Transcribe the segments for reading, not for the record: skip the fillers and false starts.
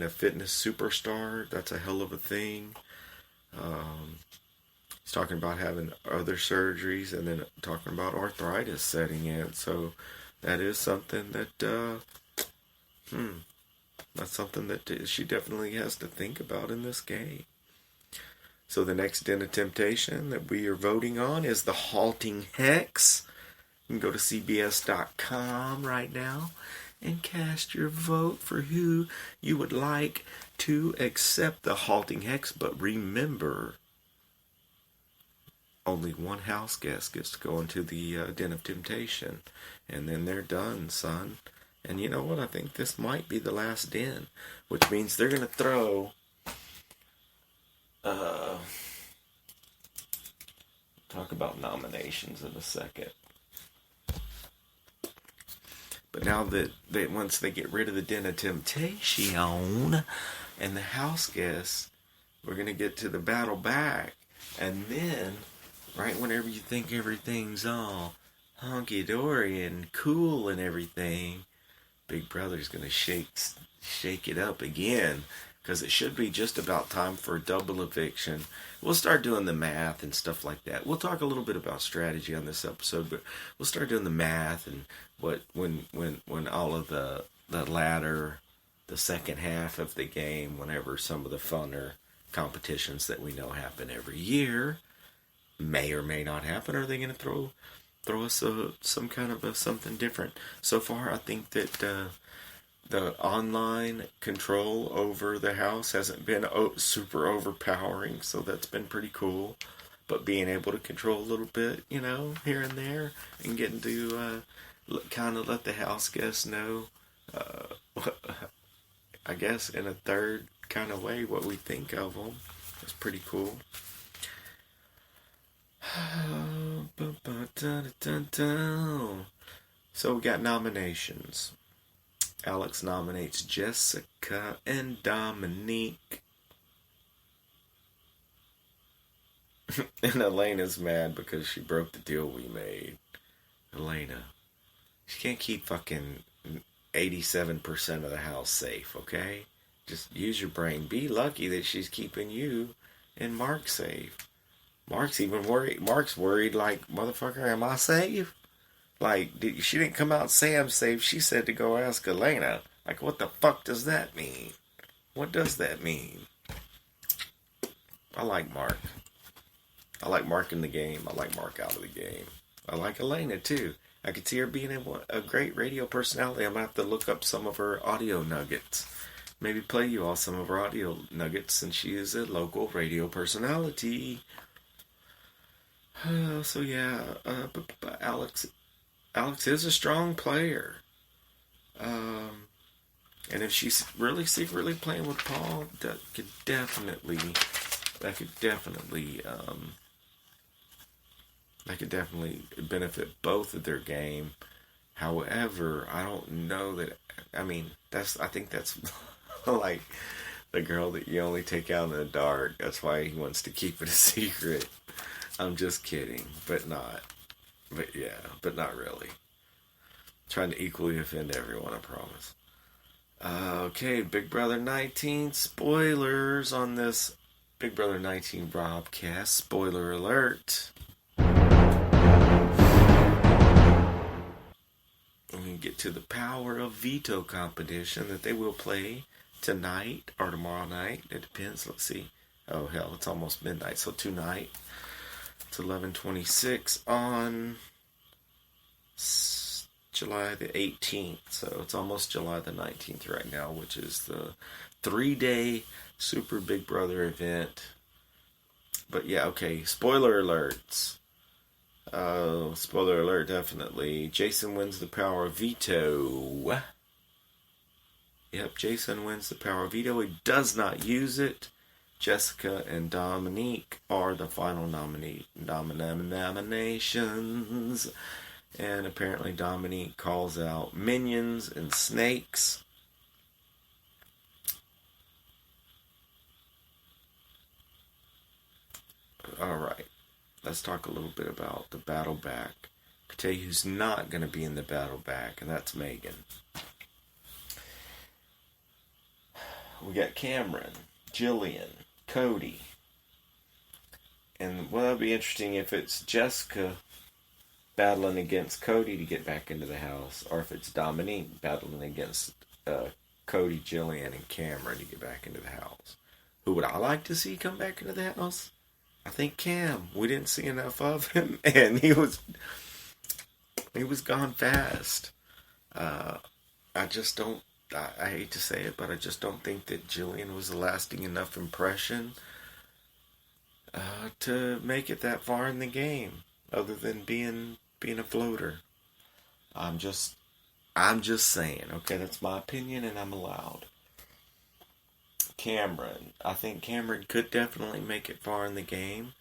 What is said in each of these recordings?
being a fitness superstar. That's a hell of a thing. He's talking about having other surgeries and then talking about arthritis setting in. So that is something that, that's something that she definitely has to think about in this game. So the next Den of Temptation that we are voting on is the Halting Hex. You can go to CBS.com right now and cast your vote for who you would like to accept the Halting Hex. But remember, only one house guest gets to go into the Den of Temptation. And then they're done, son. And you know what? I think this might be the last den. Which means they're going to throw... talk about nominations in a second. But now that once they get rid of the Den of Temptation and the house guests, we're going to get to the battle back. And then, right whenever you think everything's all hunky-dory and cool and everything, Big Brother's going to shake it up again. Because it should be just about time for a double eviction. We'll start doing the math and stuff like that. We'll talk a little bit about strategy on this episode, but we'll start doing the math and when all of the latter, the second half of the game, whenever some of the funner competitions that we know happen every year may or may not happen. Are they going to throw us some kind of something different? So far, I think that the online control over the house hasn't been super overpowering, so that's been pretty cool. But being able to control a little bit, here and there, and getting to kind of let the house guests know, I guess in a third kind of way, what we think of them. That's pretty cool. So we got nominations. Alex nominates Jessica and Dominique. And Elena's mad because she broke the deal we made. Elena, she can't keep fucking 87% of the house safe, okay? Just use your brain. Be lucky that she's keeping you and Mark safe. Mark's even worried. Mark's worried like, motherfucker, am I safe? Like, she didn't come out and say I'm safe. She said to go ask Elena. Like, what the fuck does that mean? What does that mean? I like Mark. I like Mark in the game. I like Mark out of the game. I like Elena, too. I could see her being a great radio personality. I'm going to have to look up some of her audio nuggets. Maybe play you all some of her audio nuggets since she is a local radio personality. So, yeah. But Alex is a strong player. And if she's really secretly playing with Paul, that could definitely benefit both of their game. However, I don't know that, I think that's like the girl that you only take out in the dark. That's why he wants to keep it a secret. I'm just kidding, but not. But yeah, but not really. Trying to equally offend everyone, I promise. Okay, Big Brother 19 spoilers on this Big Brother 19 Robcast. Spoiler alert. We get to the Power of Veto competition that they will play tonight or tomorrow night. It depends. Let's see. Oh, hell, it's almost midnight, so tonight. It's 11:26 on July the 18th. So it's almost July the 19th right now, which is the 3-day Super Big Brother event. But yeah, okay. Spoiler alerts. Spoiler alert, definitely. Jason wins the power of veto. Yep, Jason wins the power of veto. He does not use it. Jessica and Dominique are the final nominations. And apparently Dominique calls out minions and snakes. Alright, let's talk a little bit about the battle back. I can tell you who's not going to be in the battle back, and that's Megan. we got Cameron, Jillian, Cody. And well, that'd be interesting if it's Jessica battling against Cody to get back into the house, or if it's Dominique battling against Cody, Jillian, and Cameron to get back into the house. Who would I like to see come back into the house? I think Cam. We didn't see enough of him, and he was gone fast. I just don't. I hate to say it, but I just don't think that Jillian was a lasting enough impression to make it that far in the game, other than being a floater. I'm just saying. Okay, that's my opinion, and I'm allowed. Cameron. I think Cameron could definitely make it far in the game.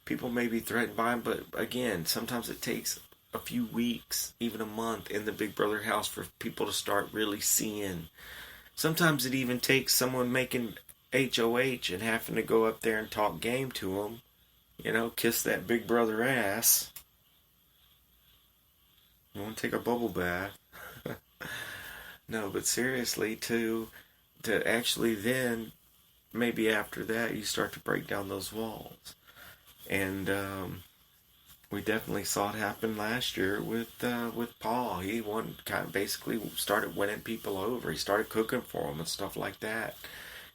People may be threatened by him, but again, sometimes it takes a few weeks, even a month in the Big Brother house for people to start really seeing. Sometimes it even takes someone making HOH and having to go up there and talk game to him. You know, kiss that Big Brother ass. You want to take a bubble bath? No, but seriously, to actually then, maybe after that, you start to break down those walls. And we definitely saw it happen last year with Paul. He basically started winning people over. He started cooking for them and stuff like that.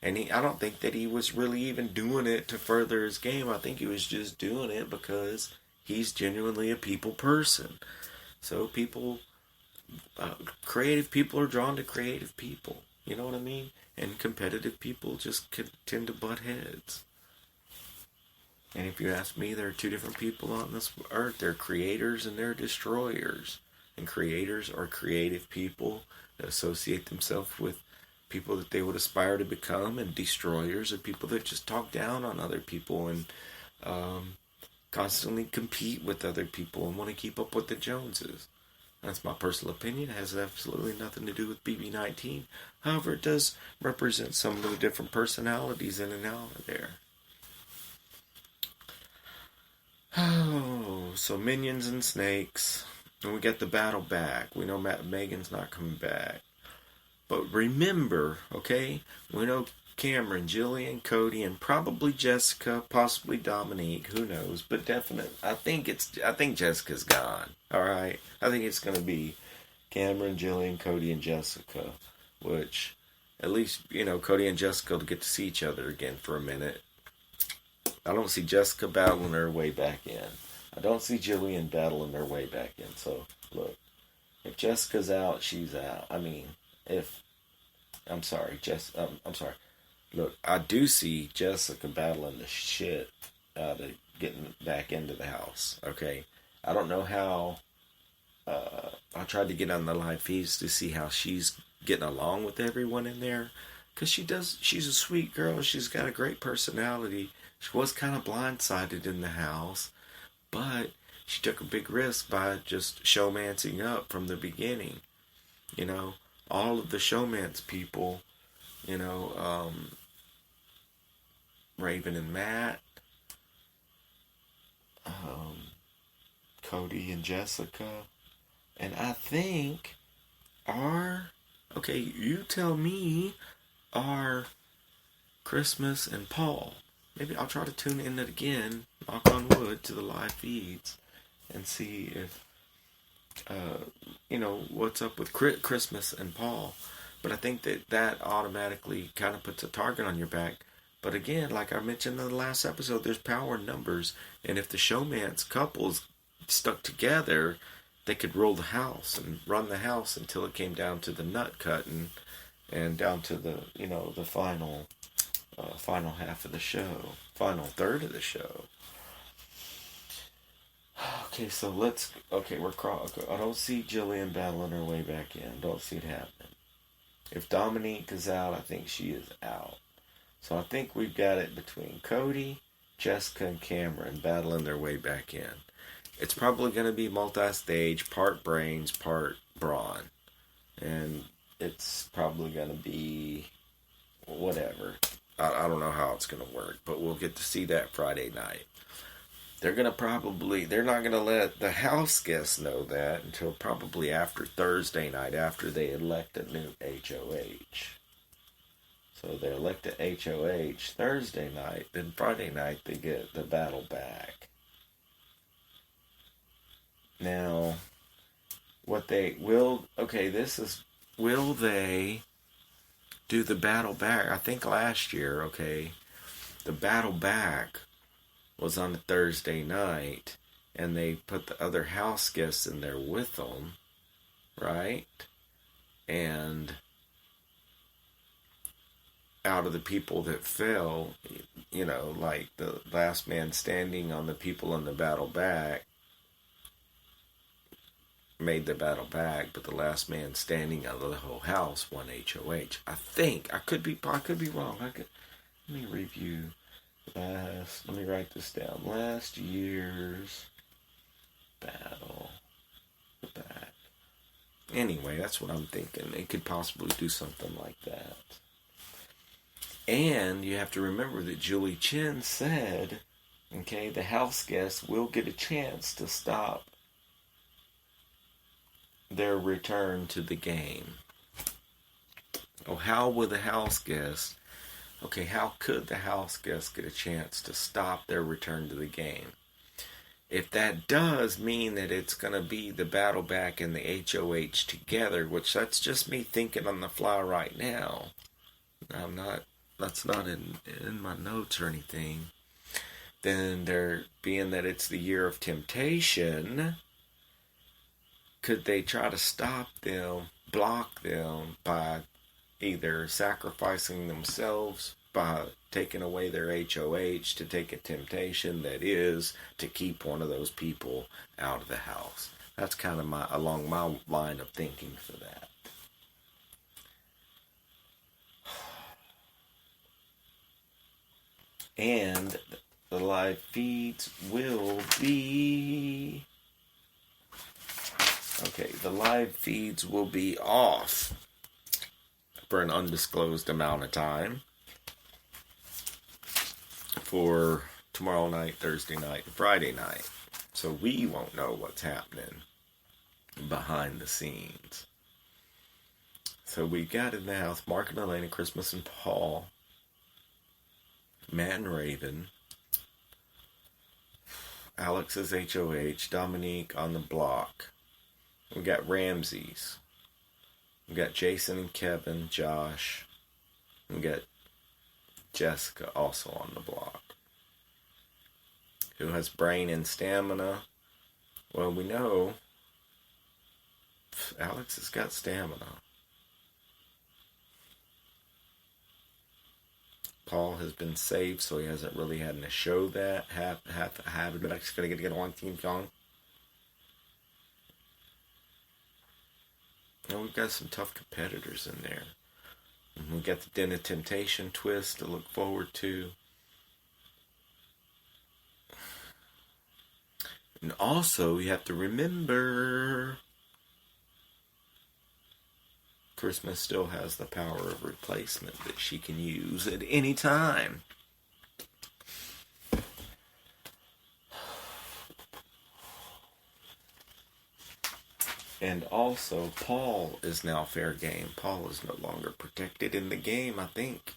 And I don't think that he was really even doing it to further his game. I think he was just doing it because he's genuinely a people person. So creative people are drawn to creative people. You know what I mean? And competitive people just tend to butt heads. And if you ask me, there are two different people on this earth. They're creators and they're destroyers. And creators are creative people that associate themselves with people that they would aspire to become. And destroyers are people that just talk down on other people and constantly compete with other people and want to keep up with the Joneses. That's my personal opinion. It has absolutely nothing to do with BB19. However, it does represent some of the different personalities in and out of there. Oh, so minions and snakes. And we get the battle back. We know Megan's not coming back. But remember, okay, we know Cameron, Jillian, Cody, and probably Jessica, possibly Dominique, who knows, but definitely, I think Jessica's gone, alright? I think it's going to be Cameron, Jillian, Cody, and Jessica, which, at least, Cody and Jessica will get to see each other again for a minute. I don't see Jessica battling her way back in. I don't see Jillian battling her way back in, so, look, if Jessica's out, she's out. Look, I do see Jessica battling the shit out of getting back into the house, okay? I don't know how, I tried to get on the live feeds to see how she's getting along with everyone in there, because she's a sweet girl, she's got a great personality, she was kind of blindsided in the house, but she took a big risk by just showmancing up from the beginning, all of the showmance people, Raven and Matt, Cody and Jessica, and I think you tell me, are Christmas and Paul. Maybe I'll try to tune in it again, knock on wood, to the live feeds and see if, what's up with Christmas and Paul. But I think that automatically kind of puts a target on your back. But again, like I mentioned in the last episode, there's power in numbers. And if the showmance couples stuck together, they could rule the house and run the house until it came down to the nut cutting and down to the, the final half of the show, final third of the show. Okay, so I don't see Jillian battling her way back in. Don't see it happening. If Dominique is out, I think she is out. So I think we've got it between Cody, Jessica, and Cameron battling their way back in. It's probably going to be multi-stage, part brains, part brawn. And it's probably going to be whatever. I don't know how it's going to work, but we'll get to see that Friday night. They're not going to let the house guests know that until probably after Thursday night, after they elect a new HOH. So they elect a HOH Thursday night. Then Friday night they get the battle back. Now, what they will... Okay, this is... Will they do the battle back? I think last year, okay, the battle back was on a Thursday night, and they put the other house guests in there with them, right? And out of the people that fell, you know, like the last man standing on the people in the battle back made the battle back, but the last man standing out of the whole house won HOH. I think. I could be wrong. Let me review. Let me write this down. Last year's battle back. Anyway, that's what I'm thinking. They could possibly do something like that. And you have to remember that Julie Chen said, okay, the house guests will get a chance to stop their return to the game. Oh, how will the house guests... Okay, how could the house guests get a chance to stop their return to the game? If that does mean that it's going to be the battle back and the HOH together, which that's just me thinking on the fly right now. That's not in my notes or anything. Then there, being that it's the year of temptation, could they try to stop them, block them by either sacrificing themselves by taking away their HOH to take a temptation that is to keep one of those people out of the house? That's kind of along my line of thinking for that. And the live feeds will be... Okay, the live feeds will be off for an undisclosed amount of time for tomorrow night, Thursday night, and Friday night. So we won't know what's happening behind the scenes. So we got in the house Mark and Elena, Christmas and Paul, Matt and Raven, Alex's HOH, Dominique on the block. We got Ramses. We got Jason and Kevin, Josh. We got Jessica also on the block. Who has brain and stamina? Well, we know Alex has got stamina. Paul has been saved, so he hasn't really had to show that. But I'm just gonna get one team going. And we've got some tough competitors in there. And we got the Den of Temptation twist to look forward to. And also, you have to remember, Christmas still has the power of replacement that she can use at any time. And also, Paul is now fair game. Paul is no longer protected in the game, I think.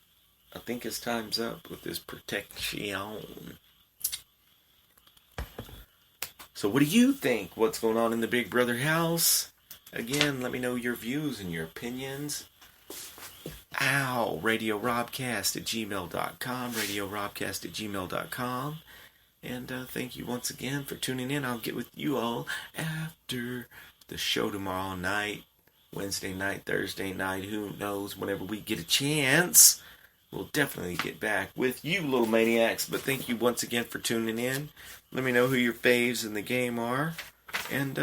I think his time's up with his protection. So what do you think? What's going on in the Big Brother house? Again, let me know your views and your opinions. RadioRobcast@gmail.com. RadioRobcast@gmail.com. And thank you once again for tuning in. I'll get with you all after the show tomorrow night, Wednesday night, Thursday night, who knows, whenever we get a chance. We'll definitely get back with you, Little Maniacs. But thank you once again for tuning in. Let me know who your faves in the game are, and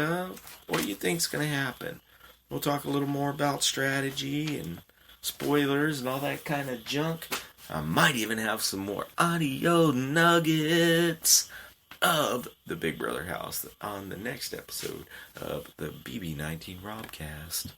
what you think's going to happen. We'll talk a little more about strategy and spoilers and all that kind of junk. I might even have some more audio nuggets of the Big Brother house on the next episode of the BB19 Robcast.